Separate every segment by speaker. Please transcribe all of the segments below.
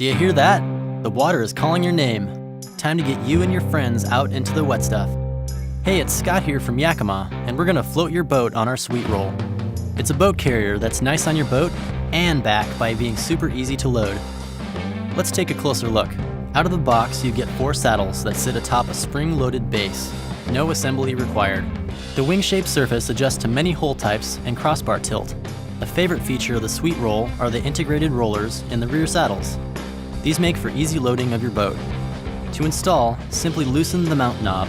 Speaker 1: Do you hear that? The water is calling your name. Time to get you and your friends out into the wet stuff. Hey, it's Scott here from Yakima, and we're gonna float your boat on our SweetRoll. It's a boat carrier that's nice on your boat and back by being super easy to load. Let's take a closer look. Out of the box, you get 4 saddles that sit atop a spring-loaded base. No assembly required. The wing-shaped surface adjusts to many hole types and crossbar tilt. A favorite feature of the SweetRoll are the integrated rollers in the rear saddles. These make for easy loading of your boat. To install, simply loosen the mount knob.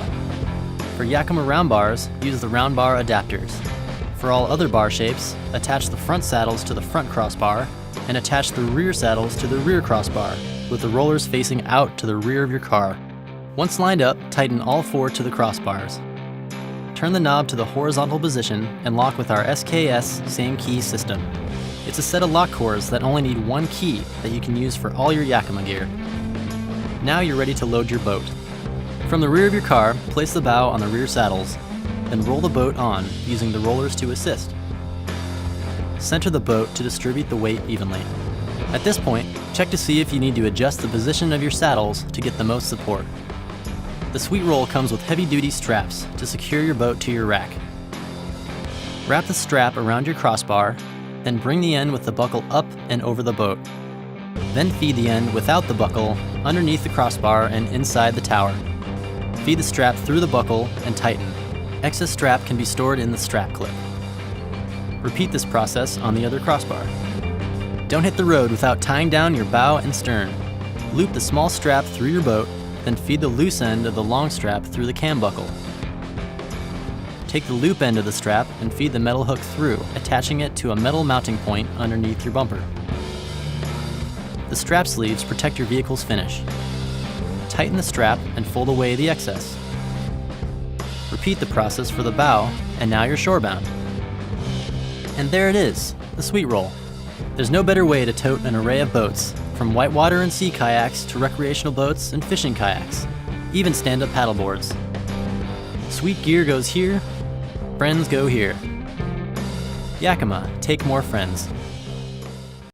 Speaker 1: For Yakima round bars, use the round bar adapters. For all other bar shapes, attach the front saddles to the front crossbar and attach the rear saddles to the rear crossbar, with the rollers facing out to the rear of your car. Once lined up, tighten all 4 to the crossbars. Turn the knob to the horizontal position and lock with our SKS same key system. It's a set of lock cores that only need 1 key that you can use for all your Yakima gear. Now you're ready to load your boat. From the rear of your car, place the bow on the rear saddles, then roll the boat on using the rollers to assist. Center the boat to distribute the weight evenly. At this point, check to see if you need to adjust the position of your saddles to get the most support. The SweetRoll comes with heavy-duty straps to secure your boat to your rack. Wrap the strap around your crossbar, then bring the end with the buckle up and over the boat. Then feed the end without the buckle underneath the crossbar and inside the tower. Feed the strap through the buckle and tighten. Excess strap can be stored in the strap clip. Repeat this process on the other crossbar. Don't hit the road without tying down your bow and stern. Loop the small strap through your boat, then feed the loose end of the long strap through the cam buckle. Take the loop end of the strap and feed the metal hook through, attaching it to a metal mounting point underneath your bumper. The strap sleeves protect your vehicle's finish. Tighten the strap and fold away the excess. Repeat the process for the bow, and now you're shorebound. And there it is, the SweetRoll. There's no better way to tote an array of boats, from whitewater and sea kayaks to recreational boats and fishing kayaks, even stand-up paddleboards. Sweet gear goes here, friends go here. Yakima, take more friends.